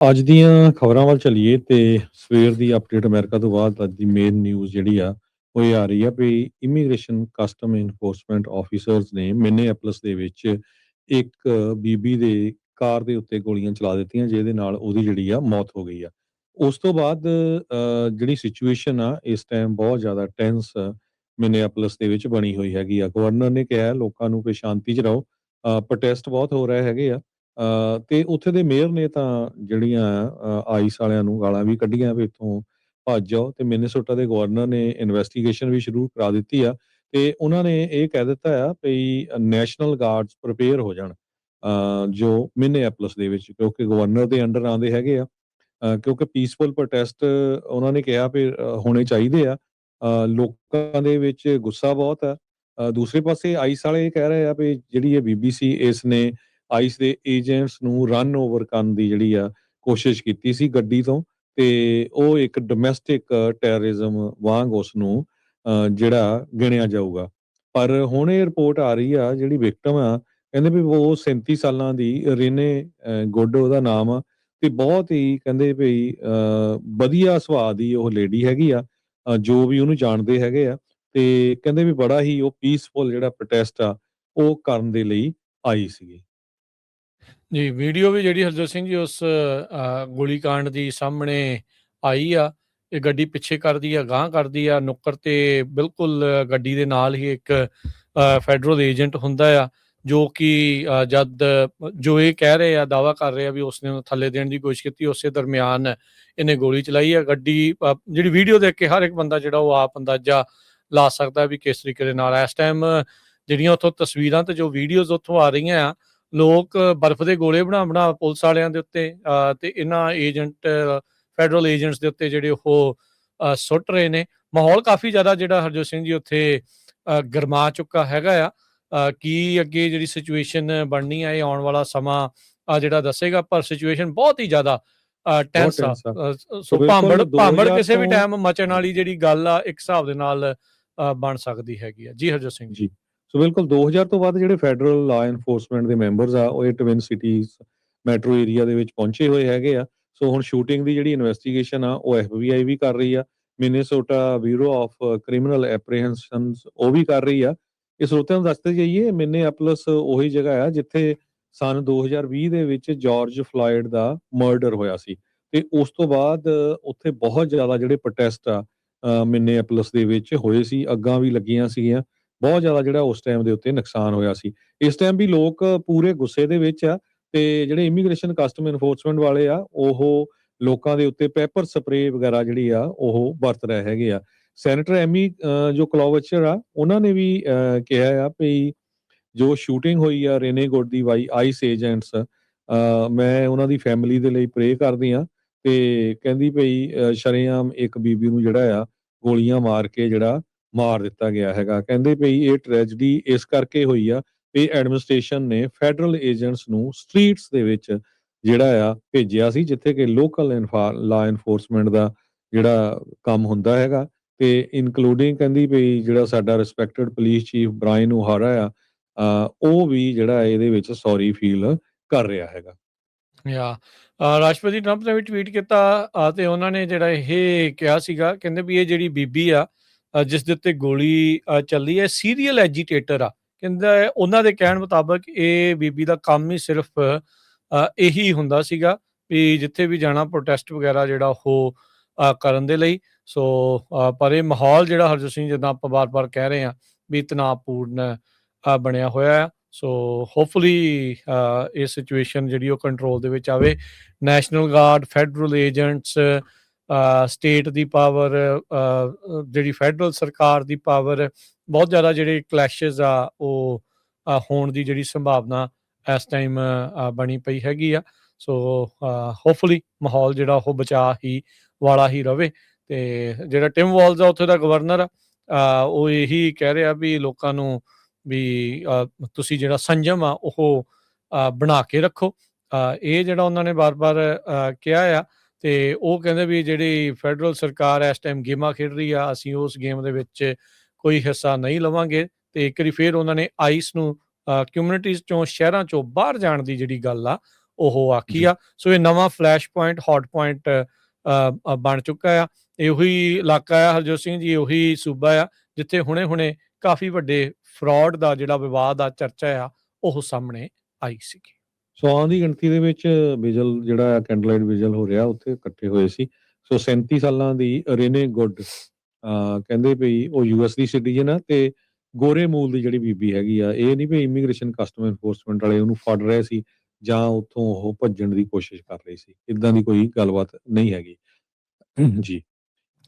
ਅੱਜ ਦੀਆਂ ਖਬਰਾਂ ਵੱਲ ਚੱਲੀਏ ਤੇ ਸਵੇਰ ਦੀ ਅਪਡੇਟ ਅਮਰੀਕਾ ਤੋਂ ਬਾਅਦ ਅੱਜ ਦੀ ਮੇਨ ਨਿਊਜ਼ ਜਿਹੜੀ ਆ ਉਹ ਇਹ ਆ ਰਹੀ ਆ ਵੀ ਇਮੀਗ੍ਰੇਸ਼ਨ ਕਸਟਮ ਇਨਫੋਰਸਮੈਂਟ ਆਫੀਸਰਸ ਨੇ ਮਿਨੀਐਪਲਸ ਦੇ ਵਿੱਚ ਇੱਕ ਬੀਬੀ ਦੇ ਕਾਰ ਦੇ ਉੱਤੇ ਗੋਲੀਆਂ ਚਲਾ ਦਿੱਤੀਆਂ ਜਿਹਦੇ ਨਾਲ ਉਹਦੀ ਜਿਹੜੀ ਆ ਮੌਤ ਹੋ ਗਈ ਆ। ਉਸ ਤੋਂ ਬਾਅਦ ਜਿਹੜੀ ਸਿਚੁਏਸ਼ਨ ਆ ਇਸ ਟਾਈਮ ਬਹੁਤ ਜ਼ਿਆਦਾ ਟੈਂਸ ਮਿਨੀਐਪਲਸ ਦੇ ਵਿੱਚ ਬਣੀ ਹੋਈ ਹੈਗੀ ਆ। ਗਵਰਨਰ ਨੇ ਕਿਹਾ ਲੋਕਾਂ ਨੂੰ ਕਿ ਸ਼ਾਂਤੀ 'ਚ ਰਹੋ। ਪ੍ਰੋਟੈਸਟ ਬਹੁਤ ਹੋ ਰਹੇ ਹੈਗੇ ਆ। ਤੇ ਉੱਥੇ ਦੇ ਮੇਅਰ ਨੇ ਤਾਂ ਜਿਹੜੀਆਂ ਆਈਸ ਵਾਲਿਆਂ ਨੂੰ ਗਾਲਾਂ ਵੀ ਕੱਢੀਆਂ ਵੀ ਇੱਥੋਂ ਭੱਜ ਜਾਓ ਤੇ ਮਿਨੀਸੋਟਾ ਦੇ ਗਵਰਨਰ ਨੇ ਇਨਵੈਸਟੀਗੇਸ਼ਨ ਵੀ ਸ਼ੁਰੂ ਕਰਾ ਦਿੱਤੀ ਆ ਤੇ ਉਹਨਾਂ ਨੇ ਇਹ ਕਹਿ ਦਿੱਤਾ ਆ ਵੀ ਨੈਸ਼ਨਲ ਗਾਰਡਸ ਪ੍ਰਿਪੇਅਰ ਹੋ ਜਾਣ ਜੋ ਮਿਨੀਐਪਲਸ ਦੇ ਵਿੱਚ ਕਿਉਂਕਿ ਗਵਰਨਰ ਦੇ ਅੰਡਰ ਆਉਂਦੇ ਹੈਗੇ ਆ ਕਿਉਂਕਿ ਪੀਸਫੁਲ ਪ੍ਰੋਟੈਸਟ ਉਹਨਾਂ ਨੇ ਕਿਹਾ ਵੀ ਹੋਣੇ ਚਾਹੀਦੇ ਆ। ਲੋਕਾਂ ਦੇ ਵਿੱਚ ਗੁੱਸਾ ਬਹੁਤ ਆ। ਦੂਸਰੇ ਪਾਸੇ ਆਈਸ ਵਾਲੇ ਇਹ ਕਹਿ ਰਹੇ ਆ ਵੀ ਜਿਹੜੀ ਇਹ ਬੀਬੀਸੀ ਇਸ ਨੇ ਆਈਸ ਦੇ ਏਜੰਟਸ ਨੂੰ ਰਨ ਓਵਰ ਕਰਨ ਦੀ ਜਿਹੜੀ ਆ ਕੋਸ਼ਿਸ਼ ਕੀਤੀ ਸੀ ਗੱਡੀ ਤੋਂ ਤੇ ਉਹ ਇੱਕ ਡੋਮੈਸਟਿਕ ਟੈਰਰਿਜ਼ਮ ਵਾਂਗ ਉਸ ਨੂੰ ਜਿਹੜਾ ਗਿਣਿਆ ਜਾਊਗਾ। ਪਰ ਹੁਣ ਇਹ ਰਿਪੋਰਟ ਆ ਰਹੀ ਆ ਜਿਹੜੀ ਵਿਕਟਮ ਆ ਕਹਿੰਦੇ ਵੀ ਉਹ 37 ਸਾਲਾਂ ਦੀ ਰੀਨੇ ਗੁੱਡ ਉਹਦਾ ਨਾਮ ਆ ਤੇ ਬਹੁਤ ਹੀ ਕਹਿੰਦੇ ਵੀ ਵਧੀਆ ਸੁਭਾਅ ਦੀ ਉਹ ਲੇਡੀ ਹੈਗੀ ਆ। ਜੋ ਵੀ ਉਹਨੂੰ ਜਾਣਦੇ ਹੈਗੇ ਆ ਤੇ ਕਹਿੰਦੇ ਵੀ ਬੜਾ ਹੀ ਉਹ ਪੀਸਫੁਲ ਜਿਹੜਾ ਪ੍ਰੋਟੈਸਟ ਆ ਉਹ ਕਰਨ ਦੇ ਲਈ ਆਈ ਸੀਗੀ। ਜੀ, ਵੀਡੀਓ ਵੀ ਜਿਹੜੀ ਹਰਜੋਤ ਸਿੰਘ ਜੀ ਉਸ ਗੋਲੀਕਾਂਡ ਦੀ ਸਾਹਮਣੇ ਆਈ ਆ। ਇਹ ਗੱਡੀ ਪਿੱਛੇ ਕਰਦੀ ਆ, ਅਗਾਂਹ ਕਰਦੀ ਆ, ਨੁੱਕਰ ਤੇ ਬਿਲਕੁਲ ਗੱਡੀ ਦੇ ਨਾਲ ਹੀ ਇੱਕ ਫੈਡਰਲ ਏਜੰਟ ਹੁੰਦਾ ਆ, ਜੋ ਕਿ ਜਦ ਜੋ ਇਹ ਕਹਿ ਰਹੇ ਆ, ਦਾਅਵਾ ਕਰ ਰਹੇ ਆ ਵੀ ਉਸਨੇ ਉਹਨੂੰ ਥੱਲੇ ਦੇਣ ਦੀ ਕੋਸ਼ਿਸ਼ ਕੀਤੀ, ਉਸੇ ਦਰਮਿਆਨ ਇਹਨੇ ਗੋਲੀ ਚਲਾਈ ਆ। ਗੱਡੀ ਜਿਹੜੀ ਵੀਡੀਓ ਦੇਖ ਕੇ ਹਰ ਇੱਕ ਬੰਦਾ ਜਿਹੜਾ ਉਹ ਆਪ ਅੰਦਾਜ਼ਾ ਲਾ ਸਕਦਾ ਵੀ ਕਿਸ ਤਰੀਕੇ ਦੇ ਨਾਲ ਇਸ ਟਾਈਮ ਜਿਹੜੀਆਂ ਉੱਥੋਂ ਤਸਵੀਰਾਂ ਤੇ ਜੋ ਵੀਡੀਓਜ਼ ਉੱਥੋਂ ਆ ਰਹੀਆਂ ਆ, ਲੋਕ ਬਰਫ਼ ਦੇ ਗੋਲੇ ਬਣਾ ਪੁਲਿਸ ਵਾਲਿਆਂ ਦੇ ਉੱਤੇ ਤੇ ਇਹਨਾਂ ਏਜੰਟ ਫੈਡਰਲ ਏਜੰਟਸ ਦੇ ਉੱਤੇ ਜਿਹੜੇ ਉਹ ਸੁੱਟ ਰਹੇ ਨੇ। ਮਾਹੌਲ ਕਾਫੀ ਜ਼ਿਆਦਾ ਜਿਹੜਾ ਹਰਜੋਤ ਸਿੰਘ ਜੀ ਉੱਥੇ ਗਰਮਾ ਚੁੱਕਾ ਹੈਗਾ ਆ। ਕੀ ਅੱਗੇ ਜਿਹੜੀ ਸਿਚੁਏਸ਼ਨ ਬਣਨੀ ਆ ਇਹ ਆਉਣ ਵਾਲਾ ਸਮਾਂ ਜਿਹੜਾ ਦੱਸੇਗਾ, ਪਰ ਸਿਚੁਏਸ਼ਨ ਬਹੁਤ ਹੀ ਜ਼ਿਆਦਾ ਬਹੁਤ ਟੈਂਸ ਆ। ਟੈਂਸ ਆ। ਸੋ ਸੋ ਬਿਲਕੁਲ ਭਾਂਬੜ 2000 ਕਿਸੇ ਵੀ ਤੋਂ ਟਾਈਮ ਮਚਣ ਵਾਲੀ ਜਿਹੜੀ ਗੱਲ ਆ ਇੱਕ ਹਿਸਾਬ ਦੇ ਨਾਲ ਬਣ ਸਕਦੀ ਹੈਗੀ ਆ। ਜੀ ਹਰਜੋਤ ਸਿੰਘ ਜੀ। ਜੀ। ਸੋ ਬਿਲਕੁਲ 2000 ਤੋਂ ਬਾਅਦ ਜਿਹੜੇ ਫੈਡਰਲ ਲਾ ਐਨਫੋਰਸਮੈਂਟ ਦੇ ਮੈਂਬਰਸ ਆ ਉਹ ਇਹ ਟਵਿਨ ਸਿਟੀਜ਼ ਮੈਟਰੋ ਏਰੀਆ ਦੇ ਵਿੱਚ ਪਹੁੰਚੇ ਹੋਏ ਹੈਗੇ ਆ। ਸੋ ਹੁਣ ਸ਼ੂਟਿੰਗ ਦੀ ਜਿਹੜੀ ਇਨਵੈਸਟੀਗੇਸ਼ਨ ਆ ਉਹ FBI ਵੀ ਕਰ ਰਹੀ ਆ। ਮਿਨੀਸੋਟਾ ਬਿਊਰੋ ਆਫ ਕ੍ਰਿਮੀਨਲ ਐਪਰੀਹੈਂਸ਼ਨਸ ਉਹ ਵੀ ਕਰ ਰਹੀ ਆ। ਇਹ ਸਰੋਤਿਆਂ ਨੂੰ ਦੱਸਦੇ ਜਾਈਏ ਮਿਨੀਐਪਲਸ ਉਹੀ ਜਗ੍ਹਾ ਆ ਜਿੱਥੇ ਸਨ 2020 ਦੇ ਵਿੱਚ ਜਾਰਜ ਫਲਾਇਡ ਦਾ ਮਰਡਰ ਹੋਇਆ ਸੀ ਤੇ ਉਸ ਤੋਂ ਬਾਅਦ ਉੱਥੇ ਬਹੁਤ ਜ਼ਿਆਦਾ ਜਿਹੜੇ ਪ੍ਰੋਟੈਸਟ ਆ ਮਿਨੀਐਪਲਸ ਦੇ ਵਿੱਚ ਹੋਏ ਸੀ। ਅੱਗਾਂ ਵੀ ਲੱਗੀਆਂ ਸੀਗੀਆਂ। ਬਹੁਤ ਜ਼ਿਆਦਾ ਜਿਹੜਾ ਉਸ ਟਾਈਮ ਦੇ ਉੱਤੇ ਨੁਕਸਾਨ ਹੋਇਆ ਸੀ। ਇਸ ਟਾਈਮ ਵੀ ਲੋਕ ਪੂਰੇ ਗੁੱਸੇ ਦੇ ਵਿੱਚ ਆ ਤੇ ਜਿਹੜੇ ਇਮੀਗ੍ਰੇਸ਼ਨ ਕਸਟਮ ਇਨਫੋਰਸਮੈਂਟ ਵਾਲੇ ਆ ਉਹ ਲੋਕਾਂ ਦੇ ਉੱਤੇ ਪੈਪਰ ਸਪਰੇਅ ਵਗੈਰਾ ਜਿਹੜੀ ਆ ਉਹ ਵਰਤ ਰਹੇ ਹੈਗੇ ਆ। ਸੈਨੇਟਰ ਐਮੀ ਜੋ ਕਲੋਵਚਰ ਆ ਉਹਨਾਂ ਨੇ ਵੀ ਕਿਹਾ ਆ ਵੀ ਜੋ ਸ਼ੂਟਿੰਗ ਹੋਈ ਆ ਰੇਨੇ ਗੁੱਡ ਦੀ ਬਾਈ ਆਈਸ ਏਜੰਟਸ ਮੈਂ ਉਹਨਾਂ ਦੀ ਫੈਮਿਲੀ ਦੇ ਲਈ ਪ੍ਰੇ ਕਰਦੀ ਆ ਤੇ ਕਹਿੰਦੀ ਪਈ ਸ਼ਰੇਆਮ ਇੱਕ ਬੀਬੀ ਨੂੰ ਜਿਹੜਾ ਆ ਗੋਲੀਆਂ ਮਾਰ ਕੇ ਜਿਹੜਾ ਮਾਰ ਦਿੱਤਾ ਗਿਆ ਹੈਗਾ। ਕਹਿੰਦੇ ਪਈ ਇਹ ਟ੍ਰੈਜਡੀ ਇਸ ਕਰਕੇ ਹੋਈ ਆ ਵੀ ਐਡਮਿਨਿਸਟ੍ਰੇਸ਼ਨ ਨੇ ਫੈਡਰਲ ਏਜੰਟਸ ਨੂੰ ਸਟਰੀਟਸ ਦੇ ਵਿੱਚ ਜਿਹੜਾ ਆ ਭੇਜਿਆ ਸੀ ਜਿੱਥੇ ਕਿ ਲੋਕਲ ਲਾ ਐਨਫੋਰਸਮੈਂਟ ਦਾ ਜਿਹੜਾ ਕੰਮ ਹੁੰਦਾ ਹੈਗਾ ਤੇ ਇਨਕਲੂਡਿੰਗ ਕਹਿੰਦੀ ਪਈ ਜਿਹੜਾ ਸਾਡਾ ਰਿਸਪੈਕਟਡ ਪੁਲਿਸ ਚੀਫ ਬ੍ਰਾਇਨ ਓਹਾਰਾ ਆ ਉਹ ਵੀ ਜਿਹੜਾ ਇਹਦੇ ਵਿੱਚ ਸੌਰੀ ਫੀਲ ਕਰ ਰਿਹਾ ਹੈਗਾ। ਯਾ ਰਾਸ਼ਟਰਪਤੀ ਟਰੰਪ ਨੇ ਵੀ ਟਵੀਟ ਕੀਤਾ ਤੇ ਉਹਨਾਂ ਨੇ ਜਿਹੜਾ ਇਹ ਕਿਹਾ ਸੀਗਾ, ਕਹਿੰਦੇ ਵੀ ਇਹ ਜਿਹੜੀ ਬੀਬੀ ਆ ਜਿਸ ਦੇ ਉੱਤੇ ਗੋਲੀ ਚੱਲੀ ਹੈ, ਸੀਰੀਅਲ ਐਜੀਟੇਟਰ ਆ। ਕਹਿੰਦਾ ਉਹਨਾਂ ਦੇ ਕਹਿਣ ਮੁਤਾਬਕ ਇਹ ਬੀਬੀ ਦਾ ਕੰਮ ਹੀ ਸਿਰਫ ਇਹੀ ਹੁੰਦਾ ਸੀਗਾ ਵੀ ਜਿੱਥੇ ਵੀ ਜਾਣਾ ਪ੍ਰੋਟੈਸਟ ਵਗੈਰਾ ਜਿਹੜਾ ਉਹ ਕਰਨ ਦੇ ਲਈ। ਸੋ ਪਰ ਇਹ ਮਾਹੌਲ ਜਿਹੜਾ ਹਰਜੋਤ ਸਿੰਘ ਜਿੱਦਾਂ ਆਪਾਂ ਬਾਰ-ਬਾਰ ਕਹਿ ਰਹੇ ਹਾਂ ਵੀ ਤਣਾਅਪੂਰਨ ਬਣਿਆ ਹੋਇਆ ਆ। ਸੋ ਹੋਪਫੁਲੀ ਇਹ ਸਿਚੁਏਸ਼ਨ ਜਿਹੜੀ ਉਹ ਕੰਟਰੋਲ ਦੇ ਵਿੱਚ ਆਵੇ। National guard, federal agents, state ਦੀ ਪਾਵਰ, ਜਿਹੜੀ ਫੈਡਰਲ ਸਰਕਾਰ ਦੀ ਪਾਵਰ, ਬਹੁਤ ਜ਼ਿਆਦਾ ਜਿਹੜੇ ਕਲੈਸ਼ਿਸ ਆ ਉਹ ਹੋਣ ਦੀ ਜਿਹੜੀ ਸੰਭਾਵਨਾ ਇਸ ਟਾਈਮ ਬਣੀ ਪਈ ਹੈਗੀ ਆ। ਸੋ ਹੋਪਫੁਲੀ ਮਾਹੌਲ ਜਿਹੜਾ ਉਹ ਬਚਾ ਹੀ ਵਾਲਾ ਹੀ ਰਵੇ। ਤੇ ਜਿਹੜਾ ਟਿਮ ਵਾਲਜ਼ ਆ ਉੱਥੇ ਦਾ ਗਵਰਨਰ ਆ ਉਹ ਇਹੀ ਕਹਿ ਰਿਹਾ ਵੀ ਲੋਕਾਂ ਨੂੰ ਵੀ ਤੁਸੀਂ ਜਿਹੜਾ ਸੰਜਮ ਆ ਉਹ ਬਣਾ ਕੇ ਰੱਖੋ। ਇਹ ਜਿਹੜਾ ਉਹਨਾਂ ਨੇ ਵਾਰ-ਵਾਰ ਕਿਹਾ ਆ ਤੇ ਉਹ ਕਹਿੰਦੇ ਵੀ ਜਿਹੜੀ ਫੈਡਰਲ ਸਰਕਾਰ ਇਸ ਟਾਈਮ ਗੇਮਾਂ ਖੇਡ ਰਹੀ ਆ, ਅਸੀਂ ਉਸ ਗੇਮ ਦੇ ਵਿੱਚ ਕੋਈ ਹਿੱਸਾ ਨਹੀਂ ਲਵਾਂਗੇ। ਤੇ ਇੱਕ ਵਾਰੀ ਫਿਰ ਉਹਨਾਂ ਨੇ ਆਈਸ ਨੂੰ ਕਮਿਊਨਿਟੀਜ਼ ਚੋਂ, ਸ਼ਹਿਰਾਂ ਚੋਂ ਬਾਹਰ ਜਾਣ ਦੀ ਜਿਹੜੀ ਗੱਲ ਆ ਉਹ ਆਖੀ ਜੀ। ਆ। ਸੋ ਇਹ ਨਵਾਂ ਫਲੈਸ਼ ਪੁਆਇੰਟ, ਹੌਟ ਪੁਆਇੰਟ ਬਣ ਚੁੱਕਾ ਆ। ਇਹੀ ਇਲਾਕਾ ਆ ਹਰਜੋਤ ਸਿੰਘ ਜੀ, ਉਹੀ ਸੂਬਾ ਆ ਜਿੱਥੇ ਹੁਣੇ-ਹੁਣੇ ਕਾਫੀ ਵੱਡੇ ਫਰਾਡ ਦਾ ਜਿਹੜਾ ਵਿਵਾਦ ਆ, ਚਰਚਾ ਆ, ਉਹ ਸਾਹਮਣੇ ਆਈ ਸੀਗੀ। 100 ਦੀ ਗਿਣਤੀ ਦੇ ਵਿੱਚ ਵਿਜਲ ਜਿਹੜਾ ਆ ਕੈਂਡਲਲਾਈਟ ਵਿਜਲ ਹੋ ਰਿਹਾ ਉੱਥੇ ਇਕੱਠੇ ਹੋਏ ਸੀ। ਸੋ 37 ਸਾਲਾਂ ਦੀ ਰੇਨੇ ਗੁੱਡ ਕਹਿੰਦੇ ਵੀ ਉਹ ਯੂਐਸ ਦੀ ਸਿਟੀਜ਼ਨ ਆ ਤੇ ਗੋਰੇ ਮੂਲ ਦੀ ਜਿਹੜੀ ਬੀਬੀ ਹੈਗੀ ਆ, ਇਹ ਨਹੀਂ ਵੀ ਇਮੀਗ੍ਰੇਸ਼ਨ ਕਸਟਮ ਐਨਫੋਰਸਮੈਂਟ ਵਾਲੇ ਉਹਨੂੰ ਫੜ ਰਹੇ ਸੀ ਜਾਂ ਉੱਥੋਂ ਉਹ ਭੱਜਣ ਦੀ ਕੋਸ਼ਿਸ਼ ਕਰ ਰਹੇ ਸੀ। ਇਦਾਂ ਦੀ ਕੋਈ ਗੱਲਬਾਤ ਨਹੀਂ ਹੈਗੀ। ਜੀ।